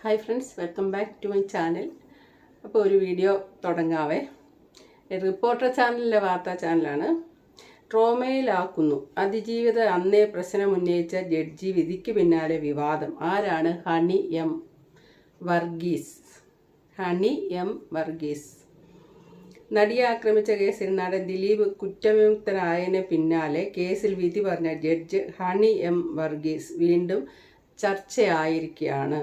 Hi friends, welcome back to my channel. അപ്പോൾ ഒരു video തുടങ്ങാവേ. Reporter ചാനലിലെ വാർത്താ ചാനലാണ്. ട്രോമയിലാക്കുന്നു അതിജീവിത അന്നേ പ്രശ്നം ഉന്നയിച്ച ജഡ്ജി, വിധിക്ക് പിന്നാലെ വിവാദം. ആരാണ്? Honey M Varghese. നടിയെ ആക്രമിച്ച കേസിൽ നടൻ ദിലീപ് കുറ്റവിമുക്തനായതിന് പിന്നാലെ കേസിൽ വിധി പറഞ്ഞ ജഡ്ജ് ഹണി എം വർഗീസ് വീണ്ടും ചർച്ചയായിരിക്കുകയാണ്.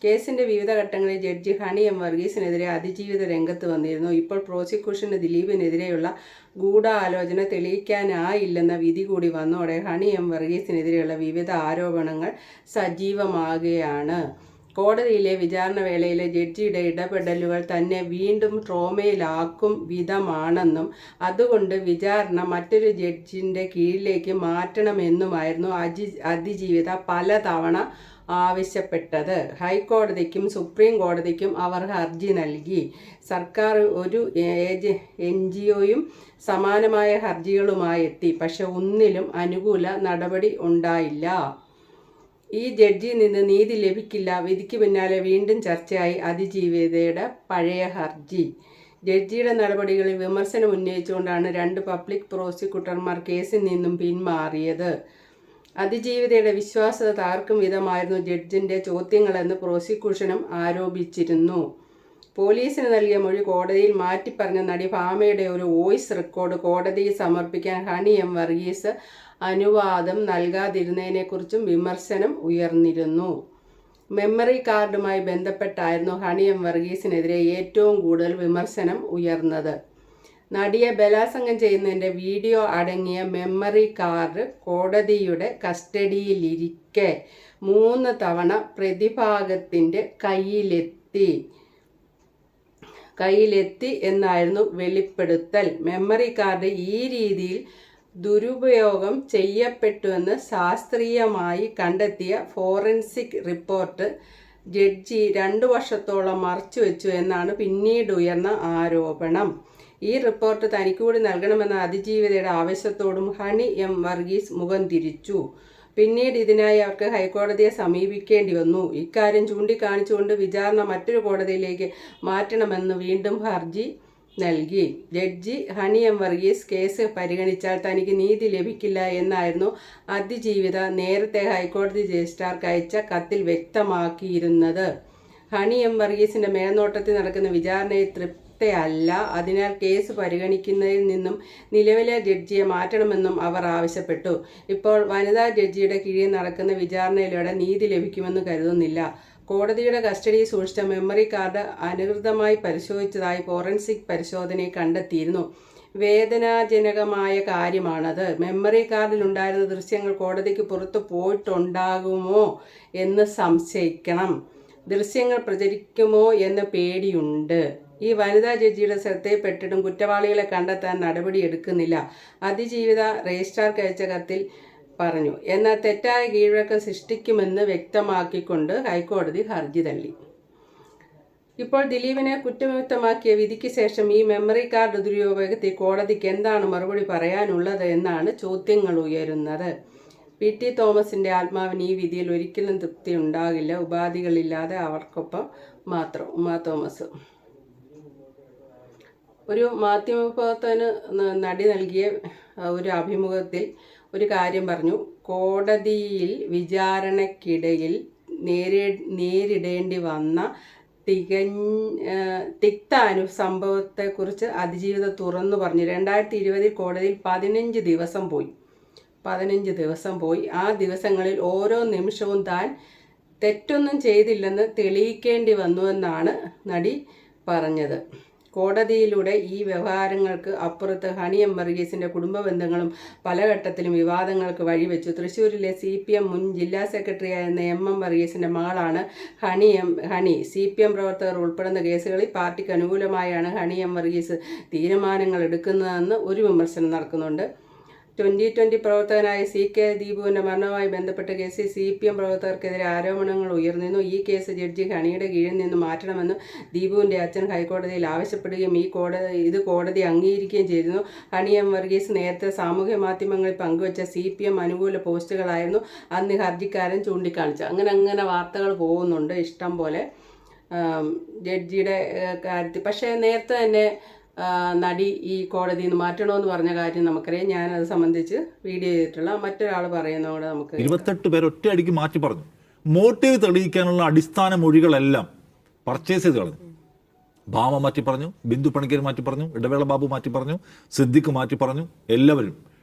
കേസിന്റെ വിവിധ ഘട്ടങ്ങളിൽ ജഡ്ജി ഹണി എം വർഗീസിനെതിരെ അതിജീവിത രംഗത്ത് വന്നിരുന്നു. ഇപ്പോൾ പ്രോസിക്യൂഷന് ദിലീപിനെതിരെയുള്ള ഗൂഢാലോചന തെളിയിക്കാനായില്ലെന്ന വിധി കൂടി വന്നോടെ ഹണി എം വർഗീസിനെതിരെയുള്ള വിവിധ ആരോപണങ്ങൾ സജീവമാകുകയാണ്. കോടതിയിലെ വിചാരണ വേളയിലെ ജഡ്ജിയുടെ ഇടപെടലുകൾ തന്നെ വീണ്ടും ട്രോമയിലാക്കും വിധമാണെന്നും അതുകൊണ്ട് വിചാരണ മറ്റൊരു ജഡ്ജിന്റെ കീഴിലേക്ക് മാറ്റണമെന്നുമായിരുന്നു അതിജീവിത പലതവണ ആവശ്യപ്പെട്ടത്. ഹൈക്കോടതിക്കും സുപ്രീം കോടതിക്കും അവർ ഹർജി നൽകി. സർക്കാർ ഒരു NGOയും സമാനമായ ഹർജികളുമായി എത്തി. പക്ഷെ ഒന്നിലും അനുകൂല നടപടി ഉണ്ടായില്ല. ഈ ജഡ്ജിയിൽ നിന്ന് നീതി ലഭിക്കില്ല. വിധിക്ക് പിന്നാലെ വീണ്ടും ചർച്ചയായി അതിജീവിതയുടെ പഴയ ഹർജി. ജഡ്ജിയുടെ നടപടികളിൽ വിമർശനം ഉന്നയിച്ചുകൊണ്ടാണ് 2 പബ്ലിക് പ്രോസിക്യൂട്ടർമാർ കേസിൽ നിന്നും പിന്മാറിയത്. അതിജീവിതയുടെ വിശ്വാസ്യത തകർക്കും വിധമായിരുന്നു ജഡ്ജിന്റെ ചോദ്യങ്ങളെന്ന് പ്രോസിക്യൂഷനും ആരോപിച്ചിരുന്നു. പോലീസിന് നൽകിയ മൊഴി കോടതിയിൽ മാറ്റിപ്പറഞ്ഞ നടി ഭാമയുടെ ഒരു വോയിസ് റെക്കോർഡ് കോടതിയിൽ സമർപ്പിക്കാൻ ഹണി എം വർഗീസ് അനുവാദം നൽകാതിരുന്നതിനെക്കുറിച്ചും വിമർശനം ഉയർന്നിരുന്നു. മെമ്മറി കാർഡുമായി ബന്ധപ്പെട്ടായിരുന്നു ഹണി എം വർഗീസിനെതിരെ ഏറ്റവും കൂടുതൽ വിമർശനം ഉയർന്നത്. നടിയെ ബലാത്സംഗം ചെയ്യുന്നതിൻ്റെ വീഡിയോ അടങ്ങിയ മെമ്മറി കാർഡ് കോടതിയുടെ കസ്റ്റഡിയിലിരിക്കെ 3 തവണ പ്രതിഭാഗത്തിൻ്റെ കയ്യിലെത്തി എന്നായിരുന്നു വെളിപ്പെടുത്തൽ. മെമ്മറി കാർഡ് ഈ രീതിയിൽ ദുരുപയോഗം ചെയ്യപ്പെട്ടുവെന്ന് ശാസ്ത്രീയമായി കണ്ടെത്തിയ ഫോറൻസിക് റിപ്പോർട്ട് ജഡ്ജി 2 വർഷത്തോളം മറച്ചുവെച്ചു എന്നാണ് പിന്നീട് ഉയർന്ന ആരോപണം. ഈ റിപ്പോർട്ട് തനിക്ക് കൂടി നൽകണമെന്ന അതിജീവിതയുടെ ആവശ്യത്തോടും ഹണി എം വർഗീസ് മുഖം തിരിച്ചു. പിന്നീട് ഇതിനായി അവർക്ക് ഹൈക്കോടതിയെ സമീപിക്കേണ്ടി വന്നു. ഇക്കാര്യം ചൂണ്ടിക്കാണിച്ചുകൊണ്ട് വിചാരണ മറ്റൊരു കോടതിയിലേക്ക് മാറ്റണമെന്ന് വീണ്ടും ഹർജി നൽകി. Judge honey M Varghese case പരിഗണിച്ചാൽ തനിക്ക് നീതി ലഭിക്കില്ല എന്നായിരുന്നു അതിജീവിത നേരത്തെ ഹൈക്കോടതി രജിസ്ട്രാർക്ക് അയച്ച കത്തിൽ വ്യക്തമാക്കിയിരുന്നത്. ഹണി എം വർഗീസിന്റെ മേൽനോട്ടത്തിൽ നടക്കുന്ന വിചാരണയിൽ തൃപ്തയല്ല. അതിനാൽ കേസ് പരിഗണിക്കുന്നതിൽ നിന്നും നിലവിലെ ജഡ്ജിയെ മാറ്റണമെന്നും അവർ ആവശ്യപ്പെട്ടു. ഇപ്പോൾ വനിതാ ജഡ്ജിയുടെ കീഴിൽ നടക്കുന്ന വിചാരണയിലൂടെ നീതി ലഭിക്കുമെന്ന് കരുതുന്നില്ല. കോടതിയുടെ കസ്റ്റഡിയിൽ സൂക്ഷിച്ച മെമ്മറി കാർഡ് അനധികൃതമായി പരിശോധിച്ചതായി ഫോറൻസിക് പരിശോധനയിൽ കണ്ടെത്തിയിരുന്നു. വേദനാജനകമായ കാര്യമാണത്. മെമ്മറി കാർഡിലുണ്ടായിരുന്ന ദൃശ്യങ്ങൾ കോടതിക്ക് പുറത്തു പോയിട്ടുണ്ടാകുമോ എന്ന് സംശയിക്കണം. ദൃശ്യങ്ങൾ പ്രചരിക്കുമോ എന്ന പേടിയുണ്ട്. ഈ വനിതാ ജഡ്ജിയുടെ ശ്രദ്ധയിൽപ്പെട്ടിട്ടും കുറ്റവാളികളെ കണ്ടെത്താൻ നടപടിയെടുക്കുന്നില്ല. അതിജീവിത രജിസ്ട്രാർക്ക് അയച്ച കത്തിൽ പറഞ്ഞു. എന്നാൽ തെറ്റായ കീഴ്വഴക്കം സൃഷ്ടിക്കുമെന്ന് വ്യക്തമാക്കിക്കൊണ്ട് ഹൈക്കോടതി ഹർജി തള്ളി. ഇപ്പോൾ ദിലീപിനെ കുറ്റവിമുക്തമാക്കിയ വിധിക്ക് ശേഷം ഈ മെമ്മറി കാർഡ് ദുരുപയോഗത്തിൽ കോടതിക്ക് എന്താണ് മറുപടി പറയാനുള്ളത് എന്നാണ് ചോദ്യങ്ങൾ ഉയരുന്നത്. PT തോമസിന്റെ ആത്മാവിന് ഈ വിധിയിൽ ഒരിക്കലും തൃപ്തി ഉണ്ടാകില്ല. ഉപാധികളില്ലാതെ അവർക്കൊപ്പം മാത്രം. ഉമാ തോമസ് ഒരു മാധ്യമപ്രവർത്തകന് നടി നൽകിയ ഒരു അഭിമുഖത്തിൽ ഒരു കാര്യം പറഞ്ഞു. കോടതിയിൽ വിചാരണയ്ക്കിടയിൽ നേരിടേണ്ടി വന്ന തിക്ത സംഭവത്തെക്കുറിച്ച് അതിജീവിത തുറന്നു പറഞ്ഞു. 2020 കോടതിയിൽ 15 ദിവസം പോയി. ആ ദിവസങ്ങളിൽ ഓരോ നിമിഷവും താൻ തെറ്റൊന്നും ചെയ്തില്ലെന്ന് തെളിയിക്കേണ്ടി വന്നുവെന്നാണ് നടി പറഞ്ഞത്. കോടതിയിലൂടെ ഈ വ്യവഹാരങ്ങൾക്ക് അപ്പുറത്ത് ഹണി എം വർഗീസിന്റെ കുടുംബ ബന്ധങ്ങളും പല ഘട്ടത്തിലും വിവാദങ്ങൾക്ക് വഴിവെച്ചു. തൃശ്ശൂരിലെ CPM മുൻ ജില്ലാ സെക്രട്ടറിയായിരുന്ന MM വർഗീസിന്റെ മകളാണ് ഹണി. CPM പ്രവർത്തകർ ഉൾപ്പെടുന്ന കേസുകളിൽ പാർട്ടിക്ക് അനുകൂലമായാണ് ഹണി എം വർഗീസ് തീരുമാനങ്ങൾ എടുക്കുന്നതെന്ന് ഒരു വിമർശനം നടക്കുന്നുണ്ട്. 2020 പ്രവർത്തകനായ CK ദീപുവിന്റെ മരണവുമായി ബന്ധപ്പെട്ട കേസിൽ CPM പ്രവർത്തകർക്കെതിരെ ആരോപണങ്ങൾ ഉയർന്നിരുന്നു. ഈ കേസ് ജഡ്ജി ഹണിയുടെ കീഴിൽ നിന്ന് മാറ്റണമെന്ന് ദീപുവിന്റെ അച്ഛൻ ഹൈക്കോടതിയിൽ ആവശ്യപ്പെടുകയും ഇത് കോടതി അംഗീകരിക്കുകയും ചെയ്തിരുന്നു. Honey M. വർഗീസ് നേരത്തെ സാമൂഹ്യ മാധ്യമങ്ങളിൽ പങ്കുവച്ച CPM അനുകൂല പോസ്റ്റുകളായിരുന്നു അന്ന് ഹർജിക്കാരൻ ചൂണ്ടിക്കാണിച്ചത്. അങ്ങനെ വാർത്തകൾ പോകുന്നുണ്ട് ഇഷ്ടം പോലെ ജഡ്ജിയുടെ കാര്യത്തിൽ. പക്ഷേ നേരത്തെ തന്നെ നടി ഈ കോടതിയിൽ നിന്ന് മാറ്റണമെന്ന് പറഞ്ഞ കാര്യം നമുക്കറിയാം. ഞാനത് സംബന്ധിച്ച് വീഡിയോ ചെയ്തിട്ടുള്ള മറ്റൊരാൾ പറയുന്നതോടെ നമുക്ക് 28 പേർ ഒറ്റയടിക്ക് മാറ്റി പറഞ്ഞു. മോട്ടീവ് തെളിയിക്കാനുള്ള അടിസ്ഥാന മൊഴികളെല്ലാം പർച്ചേസ് ചെയ്ത് കളഞ്ഞു. ഭാമ മാറ്റി പറഞ്ഞു, ബിന്ദു പണിക്കർ മാറ്റി പറഞ്ഞു, ഇടവേള ബാബു മാറ്റി പറഞ്ഞു, സിദ്ദിഖ് മാറ്റി പറഞ്ഞു. എല്ലാവരും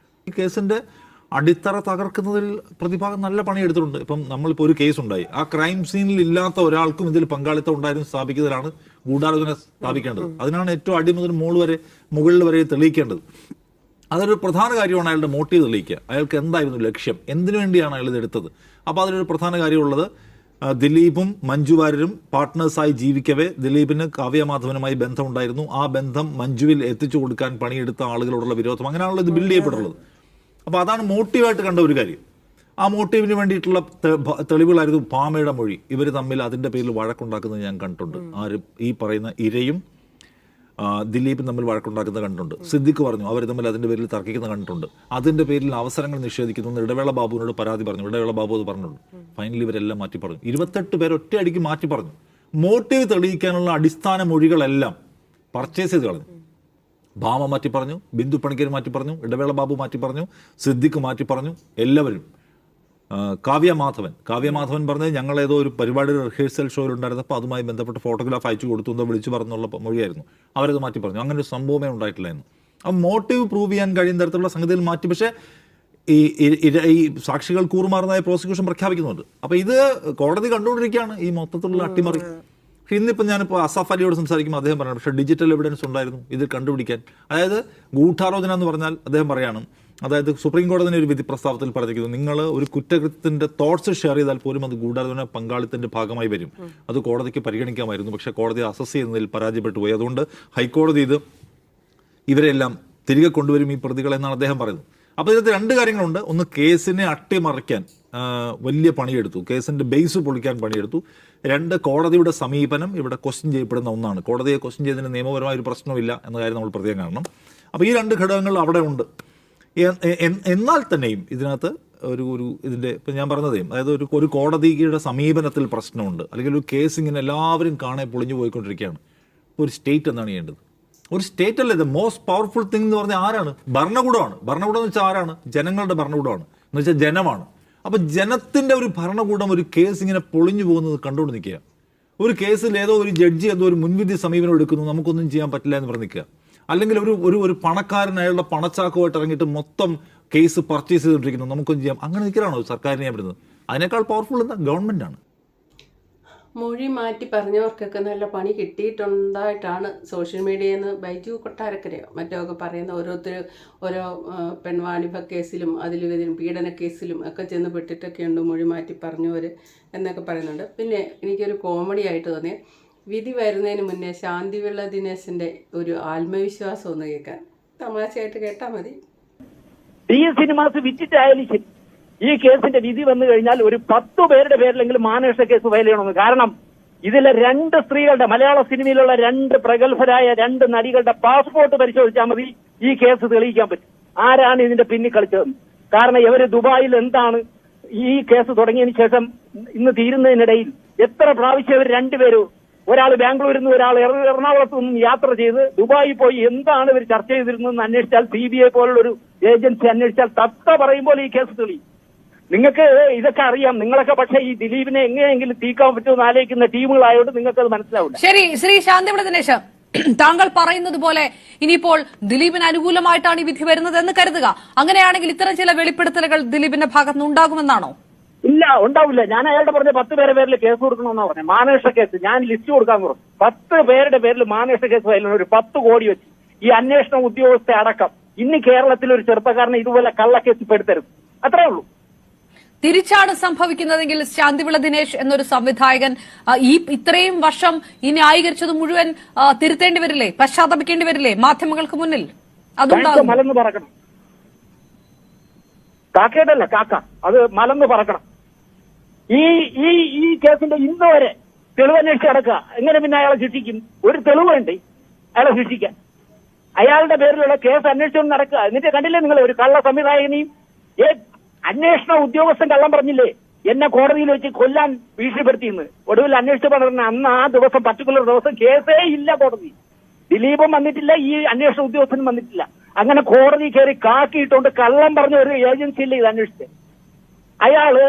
ഈ കേസിന്റെ അടിത്തറ തകർക്കുന്നതിൽ പ്രതിഭാഗം നല്ല പണിയെടുത്തിട്ടുണ്ട്. ഇപ്പം നമ്മളിപ്പോൾ ഒരു കേസ് ഉണ്ടായി, ആ ക്രൈം സീനിൽ ഇല്ലാത്ത ഒരാൾക്കും ഇതിൽ പങ്കാളിത്തം ഉണ്ടായിരുന്നു സ്ഥാപിക്കുന്നതിലാണ് ഗൂഢാലോചന സ്ഥാപിക്കേണ്ടത്. അതിനാണ് ഏറ്റവും അടി മുതൽ മുകളിൽ വരെ തെളിയിക്കേണ്ടത്. അതൊരു പ്രധാന കാര്യമാണ് അയാളുടെ മോട്ടീവ് തെളിയിക്കുക. അയാൾക്ക് എന്തായിരുന്നു ലക്ഷ്യം, എന്തിനു വേണ്ടിയാണ് അയാൾ ഇതെടുത്തത്. അപ്പോൾ അതിലൊരു പ്രധാന കാര്യമുള്ളത് ദിലീപും മഞ്ജു വാര്യരും പാർട്ട്നേഴ്സായി ജീവിക്കവേ ദിലീപിന് കാവ്യമാധവനുമായി ബന്ധമുണ്ടായിരുന്നു. ആ ബന്ധം മഞ്ജുവിൽ എത്തിച്ചു കൊടുക്കാൻ പണിയെടുത്ത ആളുകളോടുള്ള വിരോധം, അങ്ങനെയാണല്ലോ ഇത് ബിൽഡ് ചെയ്യപ്പെട്ടുള്ളത്. അപ്പോൾ അതാണ് മോട്ടീവായിട്ട് കണ്ട ഒരു കാര്യം. ആ മോട്ടീവിന് വേണ്ടിയിട്ടുള്ള തെളിവുകളായിരുന്നു ഭാമയുടെ മൊഴി. ഇവർ തമ്മിൽ അതിൻ്റെ പേരിൽ വഴക്കുണ്ടാക്കുന്നത് ഞാൻ കണ്ടിട്ടുണ്ട്. ആരും ഈ പറയുന്ന ഇരയും ദിലീപും തമ്മിൽ വഴക്കുണ്ടാക്കുന്നത് കണ്ടിട്ടുണ്ട്. സിദ്ദിഖ് പറഞ്ഞു അവർ തമ്മിൽ അതിൻ്റെ പേരിൽ തർക്കിക്കുന്നത് കണ്ടിട്ടുണ്ട്. അതിൻ്റെ പേരിൽ അവസരങ്ങൾ നിഷേധിക്കുന്നു. ഇടവേള ബാബുവിനോട് പരാതി പറഞ്ഞു, ഇടവേള ബാബു അത് പറഞ്ഞിട്ടുണ്ട്. ഫൈനലി ഇവരെല്ലാം മാറ്റി പറഞ്ഞു. 28 പേർ ഒറ്റയടിക്ക് മാറ്റി പറഞ്ഞു. മോട്ടീവ് തെളിയിക്കാനുള്ള അടിസ്ഥാന മൊഴികളെല്ലാം പർച്ചേസ് ചെയ്ത് കളഞ്ഞു. ഭാമ മാറ്റി പറഞ്ഞു, ബിന്ദു പണിക്കർ മാറ്റി പറഞ്ഞു, ഇടവേള ബാബു മാറ്റി പറഞ്ഞു, സിദ്ദിഖ് മാറ്റി പറഞ്ഞു. എല്ലാവരും കാവ്യമാധവൻ പറഞ്ഞത് ഞങ്ങൾ ഏതോ ഒരു പരിപാടിയുടെ റിഹേഴ്സൽ ഷോയിലുണ്ടായിരുന്നപ്പോൾ അതുമായി ബന്ധപ്പെട്ട് ഫോട്ടോഗ്രാഫ് അയച്ചു കൊടുത്തു എന്ന് വിളിച്ചു പറഞ്ഞുള്ള മൊഴിയായിരുന്നു. അവരത് മാറ്റി പറഞ്ഞു. അങ്ങനെ ഒരു സംഭവമേ ഉണ്ടായിട്ടില്ല എന്ന്. അപ്പം മോട്ടീവ് പ്രൂവ് ചെയ്യാൻ കഴിയുന്ന തരത്തിലുള്ള സംഗതിയിൽ മാറ്റി. പക്ഷേ ഈ സാക്ഷികൾ കൂറുമാറുന്നതായി പ്രോസിക്യൂഷൻ പ്രഖ്യാപിക്കുന്നുണ്ട്. അപ്പോൾ ഇത് കോടതി കണ്ടുകൊണ്ടിരിക്കുകയാണ് ഈ മൊത്തത്തിലുള്ള അട്ടിമറി. ഇന്നിപ്പം ഞാനിപ്പോൾ അസാഫ് അലിയോട് സംസാരിക്കുമ്പോൾ അദ്ദേഹം പറയണം, പക്ഷേ ഡിജിറ്റൽ എവിഡൻസ് ഉണ്ടായിരുന്നു ഇത് കണ്ടുപിടിക്കാൻ. അതായത് ഗൂഢാലോചന എന്ന് പറഞ്ഞാൽ അദ്ദേഹം പറയാണ്, അതായത് സുപ്രീം കോടതിയുടെ ഒരു വിധി പ്രസ്താവത്തിൽ പറഞ്ഞിരിക്കുന്നു, നിങ്ങൾ ഒരു കുറ്റകൃത്യത്തിന്റെ തോട്ട്സ് ഷെയർ ചെയ്താൽ പോലും അത് ഗൂഢാലോചന പങ്കാളിത്തത്തിന്റെ ഭാഗമായി വരും. അത് കോടതിക്ക് പരിഗണിക്കാമായിരുന്നു. പക്ഷേ കോടതി അസസ് ചെയ്യുന്നതിൽ പരാജയപ്പെട്ടു പോയി. അതുകൊണ്ട് ഹൈക്കോടതി ഇവരെല്ലാം തിരികെ കൊണ്ടുവരും ഈ പ്രതികളെന്നാണ് അദ്ദേഹം പറയുന്നത്. അപ്പോൾ ഇതിനകത്ത് രണ്ട് കാര്യങ്ങളുണ്ട്. ഒന്ന്, കേസിനെ അട്ടിമറിക്കാൻ വലിയ പണിയെടുത്തു, കേസിന്റെ ബേസ് പൊളിക്കാൻ പണിയെടുത്തു. രണ്ട്, കോടതിയുടെ സമീപനം ഇവിടെ ക്വസ്റ്റ്യൻ ചെയ്യപ്പെടുന്ന ഒന്നാണ്. കോടതിയെ ക്വസ്റ്റ്യൻ ചെയ്തതിന് നിയമപരമായ ഒരു പ്രശ്നമില്ല എന്ന കാര്യം നമ്മൾ പ്രത്യേകം കാണണം. അപ്പോൾ ഈ രണ്ട് ഘടകങ്ങൾ അവിടെ ഉണ്ട്. എന്നാൽ തന്നെയും ഇതിനകത്ത് ഇതിൻ്റെ ഇപ്പം ഞാൻ പറഞ്ഞതേ, അതായത് ഒരു കോടതിയുടെ സമീപനത്തിൽ പ്രശ്നമുണ്ട്, അല്ലെങ്കിൽ ഒരു കേസ് ഇങ്ങനെ എല്ലാവരും കാണെ പൊളിഞ്ഞു പോയിക്കൊണ്ടിരിക്കുകയാണ്. ഒരു സ്റ്റേറ്റ് എന്താണ് ചെയ്യേണ്ടത്? ഒരു സ്റ്റേറ്റ് അല്ലേ ദ മോസ്റ്റ് പവർഫുൾ തിങ് എന്ന് പറഞ്ഞാൽ ആരാണ്? ഭരണകൂടമാണ്. ഭരണകൂടം എന്ന് വെച്ചാൽ ആരാണ്? ജനങ്ങളുടെ ഭരണകൂടമാണ് എന്ന് വെച്ചാൽ ജനമാണ്. അപ്പം ജനത്തിൻ്റെ ഒരു ഭരണകൂടം ഒരു കേസ് ഇങ്ങനെ പൊളിഞ്ഞു പോകുന്നത് കണ്ടുകൊണ്ട് നിൽക്കുക. ഒരു കേസിൽ ഏതോ ഒരു ജഡ്ജി എന്തോ ഒരു മുൻവിധി സമീപനം എടുക്കുന്നു, നമുക്കൊന്നും ചെയ്യാൻ പറ്റില്ല എന്ന് പറഞ്ഞ് നിൽക്കുക. അല്ലെങ്കിൽ ഒരു പണക്കാരൻ അയാളുടെ പണച്ചാക്കുമായിട്ട് ഇറങ്ങിയിട്ട് മൊത്തം കേസ് പർച്ചേസ് ചെയ്തുകൊണ്ടിരിക്കുന്നു, നമുക്കൊന്നും ചെയ്യാം. അങ്ങനെ നിൽക്കലാണോ സർക്കാരിനെ ചെയ്യാൻ പറ്റുന്നത്? അതിനേക്കാൾ പവർഫുൾ എന്താ? ഗവൺമെൻറ്റാണ്. മൊഴി മാറ്റി പറഞ്ഞവർക്കൊക്കെ നല്ല പണി കിട്ടിയിട്ടുണ്ടായിട്ടാണ് സോഷ്യൽ മീഡിയയിൽ നിന്ന് ബൈജു കൊട്ടാരക്കരയോ മറ്റോ ഒക്കെ പറയുന്ന ഓരോ പെൺവാണിഭ കേസിലും ഇതിലും പീഡന കേസിലും ഒക്കെ ചെന്ന് പെട്ടിട്ടൊക്കെയുണ്ട് മൊഴി മാറ്റി പറഞ്ഞവർ എന്നൊക്കെ പറയുന്നുണ്ട്. പിന്നെ എനിക്കൊരു കോമഡി ആയിട്ട് തോന്നിയ, വിധി വരുന്നതിന് മുന്നേ ശാന്തിവിള ദിനേശിൻ്റെ ഒരു ആത്മവിശ്വാസം ഒന്ന് കേൾക്കാൻ, തമാശയായിട്ട് കേട്ടാൽ മതി. സിനിമാസ് വിറ്റിട്ടായാലും ശരി, ഈ കേസിന്റെ വിധി വന്നു കഴിഞ്ഞാൽ ഒരു 10 പേരുടെ പേരിലെങ്കിലും മാനനഷ്ട കേസ് ഫയൽ ചെയ്യണമെന്ന്. കാരണം ഇതിലെ 2 സ്ത്രീകളുടെ, മലയാള സിനിമയിലുള്ള 2 പ്രഗത്ഭരായ 2 നടികളുടെ പാസ്പോർട്ട് പരിശോധിച്ചാൽ മതി ഈ കേസ് തെളിയിക്കാൻ പറ്റും ആരാണ് ഇതിന്റെ പിന്നിൽ കളിച്ചതെന്ന്. കാരണം ഇവര് ദുബായിൽ എന്താണ് ഈ കേസ് തുടങ്ങിയതിന് ശേഷം ഇന്ന് തീരുന്നതിനിടയിൽ എത്ര പ്രാവശ്യം ഇവർ 2 പേരും, ഒരാൾ ബാംഗ്ലൂരിൽ നിന്ന് ഒരാൾ എറണാകുളത്ത് നിന്നും യാത്ര ചെയ്ത് ദുബായിൽ പോയി എന്താണ് ഇവർ ചർച്ച ചെയ്തിരുന്നതെന്ന് അന്വേഷിച്ചാൽ, CBI പോലുള്ളൊരു ഏജൻസി അന്വേഷിച്ചാൽ തത്ത പറയുമ്പോൾ ഈ കേസ് തെളിയും. നിങ്ങൾക്ക് ഇതൊക്കെ അറിയാം. നിങ്ങളൊക്കെ പക്ഷേ ഈ ദിലീപിനെ എങ്ങനെയെങ്കിലും തീക്കാൻ പറ്റുമെന്ന് ആലോചിക്കുന്ന ടീമുകളായോണ്ട് നിങ്ങൾക്ക് അത് മനസ്സിലാവില്ല. ശരി, ശ്രീ ശാന്തിവിള ദിനേശ്, താങ്കൾ പറയുന്നത് പോലെ ഇനിയിപ്പോൾ ദിലീപിന് അനുകൂലമായിട്ടാണ് ഈ വിധി വരുന്നത് എന്ന് കരുതുക. അങ്ങനെയാണെങ്കിൽ ഇത്തരം ചില വെളിപ്പെടുത്തലുകൾ ദിലീപിന്റെ ഭാഗത്തുനിന്ന് ഉണ്ടാകുമെന്നാണോ? ഇല്ല, ഉണ്ടാവില്ല. ഞാൻ അയാളുടെ പറഞ്ഞ 10 പേരുടെ പേരിൽ കേസ് കൊടുക്കണമെന്നാ പറഞ്ഞത്. മാനനഷ്ട കേസ് ഞാൻ ലിസ്റ്റ് കൊടുക്കാൻ പറഞ്ഞു. 10 പേരുടെ പേരിൽ മാനനഷ്ട കേസ് ഫയൽ ഒരു 10 കോടി വെച്ച് ഈ അന്വേഷണ ഉദ്യോഗസ്ഥ അടക്കം ഇന്ന് കേരളത്തിൽ ഒരു ചെറുപ്പക്കാരനെ ഇതുപോലെ കള്ളക്കേസ് പെടുത്തരുത്. അത്രേ ഉള്ളൂ. തിരിച്ചാണ് സംഭവിക്കുന്നതെങ്കിൽ ശാന്തിവിള ദിനേശ് എന്നൊരു സംവിധായകൻ ഇത്രയും വർഷം ഈ ന്യായീകരിച്ചത് മുഴുവൻ തിരുത്തേണ്ടി വരില്ലേ? പശ്ചാത്തപിക്കേണ്ടി വരില്ലേ മാധ്യമങ്ങൾക്ക് മുന്നിൽ? അതുണ്ടാകും. കാക്കയുടെയല്ല, കാക്ക അത് മലന്ന് പറക്കണം. ഈ ഈ ഈ കേസിന്റെ ഇന്ന് വരെ തെളിവ് അന്വേഷിച്ച് നടക്കുക. എങ്ങനെ പിന്നെ അയാളെ ശിക്ഷിക്കും? ഒരു തെളിവ് വേണ്ടേ അയാളെ ശിക്ഷിക്കാൻ? അയാളുടെ പേരിലുള്ള കേസ് അന്വേഷിച്ചുകൊണ്ട് നടക്കുക. എന്നിട്ട് കണ്ടില്ലേ നിങ്ങൾ ഒരു കള്ള സംവിധായകനെയും അന്വേഷണ ഉദ്യോഗസ്ഥൻ കള്ളം പറഞ്ഞില്ലേ എന്നെ കോടതിയിൽ വെച്ച് കൊല്ലാൻ ഭീഷണിപ്പെടുത്തിയെന്ന്. ഒടുവിൽ അന്വേഷിച്ച് പറഞ്ഞ അന്ന് ആ ദിവസം പർട്ടിക്കുലർ ദിവസം കേസേ ഇല്ല കോടതി. ദിലീപും വന്നിട്ടില്ല, ഈ അന്വേഷണ ഉദ്യോഗസ്ഥനും വന്നിട്ടില്ല. അങ്ങനെ കോടതി കയറി കാക്കിയിട്ടുകൊണ്ട് കള്ളം പറഞ്ഞ ഒരു ഏജൻസിയില്ല ഇത് അന്വേഷിച്ച്. അയാള്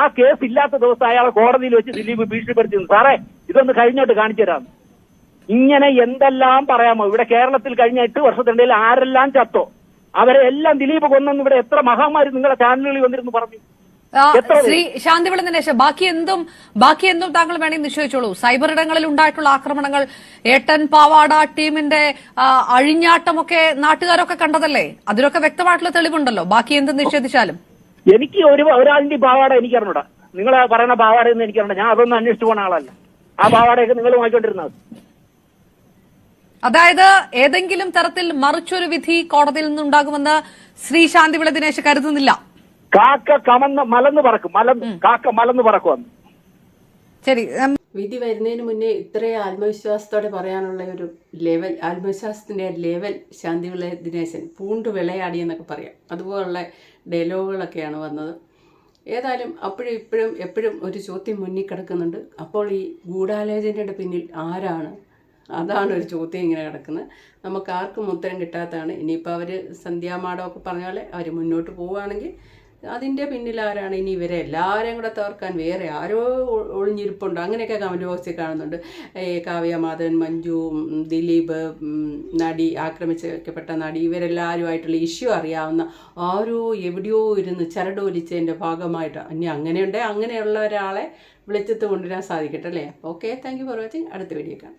ആ കേസ് ഇല്ലാത്ത ദിവസം അയാളെ കോടതിയിൽ വെച്ച് ദിലീപ് ഭീഷണിപ്പെടുത്തിയിരുന്നു. സാറേ ഇതൊന്ന് കഴിഞ്ഞോട്ട് കാണിച്ചു തരാം. ഇങ്ങനെ എന്തെല്ലാം പറയാമോ? ഇവിടെ കേരളത്തിൽ കഴിഞ്ഞ 8 വർഷത്തിനിടയിൽ ആരെല്ലാം ചത്തോ അവരെ എല്ലാം ദിലീപ് കൊന്നെന്ന് ഇവിടെ എത്ര മഹാമാരി നിങ്ങളുടെ ചാനലുകളിൽ വന്നിരുന്നു പറഞ്ഞു. ശ്രീ ശാന്തിവിള ദിനേശ്, ബാക്കി എന്തും താങ്കൾ വേണമെങ്കിൽ നിശ്ചയിച്ചോളൂ. സൈബർ ഇടങ്ങളിൽ ഉണ്ടായിട്ടുള്ള ആക്രമണങ്ങൾ, ഏട്ടൻ പാവാട ടീമിന്റെ അഴിഞ്ഞാട്ടമൊക്കെ നാട്ടുകാരൊക്കെ കണ്ടതല്ലേ? അതിലൊക്കെ വ്യക്തമായിട്ടുള്ള തെളിവുണ്ടല്ലോ. ബാക്കി എന്ത് നിഷേധിച്ചാലും എനിക്ക് ഒരാളിന്റെ പാവാട എനിക്ക് അറിഞ്ഞൂടാ. നിങ്ങൾ പറയുന്ന പാവാടയൊന്നും എനിക്ക് അറിഞ്ഞൂടാ. ഞാൻ അതൊന്നും അന്വേഷിച്ചു പോകുന്ന ആളല്ല. ആ പാവാടയൊക്കെ നിങ്ങൾ വാങ്ങിക്കൊണ്ടിരുന്നത്. അതായത് ഏതെങ്കിലും തരത്തിൽ മറിച്ചൊരു വിധി കോടതിയിൽ നിന്നുണ്ടാകുമെന്ന് ശ്രീ ശാന്തിവിള ദിനേശ് കരുതുന്നില്ല. കാക്ക മലന്ന് പറക്കും. കാക്ക മലന്ന് പറക്കും. ശരി, വിധി വരുന്നതിന് മുന്നേ ഇത്രയും ആത്മവിശ്വാസത്തോടെ പറയാനുള്ള ഒരു ലെവൽ, ആത്മവിശ്വാസത്തിന്റെ ലെവൽ ശാന്തിവിള ദിനേശൻ പൂണ്ടു വിളയാടി എന്നൊക്കെ പറയാം. അതുപോലുള്ള ഡയലോഗുകളൊക്കെയാണ് വന്നത്. ഏതായാലും അപ്പോഴും ഇപ്പോഴും എപ്പോഴും ഒരു ചോദ്യം മുന്നിൽ കിടക്കുന്നുണ്ട്. അപ്പോൾ ഈ ഗൂഢാലോചനയുടെ പിന്നിൽ ആരാണ്? അതാണ് ഒരു ചോദ്യം ഇങ്ങനെ കിടക്കുന്നത്. നമുക്ക് ആർക്കും ഉത്തരം കിട്ടാത്തതാണ്. ഇനിയിപ്പോൾ അവർ സന്ധ്യാമാടമൊക്കെ പറഞ്ഞ പോലെ അവർ മുന്നോട്ട് പോവുകയാണെങ്കിൽ അതിൻ്റെ പിന്നിൽ ആരാണ്? ഇനി ഇവരെ എല്ലാവരെയും കൂടെ തകർക്കാൻ വേറെ ആരോ ഒളിഞ്ഞിരിപ്പുണ്ടോ? അങ്ങനെയൊക്കെ കമൻറ്റ് ബോക്സിൽ കാണുന്നുണ്ട്. കാവ്യ മാധവൻ, മഞ്ജു, ദിലീപ്, നടി, ആക്രമിക്കപ്പെട്ട നടി, ഇവരെല്ലാവരുമായിട്ടുള്ള ഇഷ്യൂ അറിയാവുന്ന ആരോ എവിടെയോ ഇരുന്ന് ചരടൊലിച്ചതിൻ്റെ ഭാഗമായിട്ട് ഇനി അങ്ങനെയുണ്ടെങ്കിൽ അങ്ങനെയുള്ള ഒരാളെ വിളിച്ചെത്ത് കൊണ്ടുവരാൻ സാധിക്കട്ടെ അല്ലേ? Okay, thank you for watching. അടുത്ത വീഡിയോ കാണാം.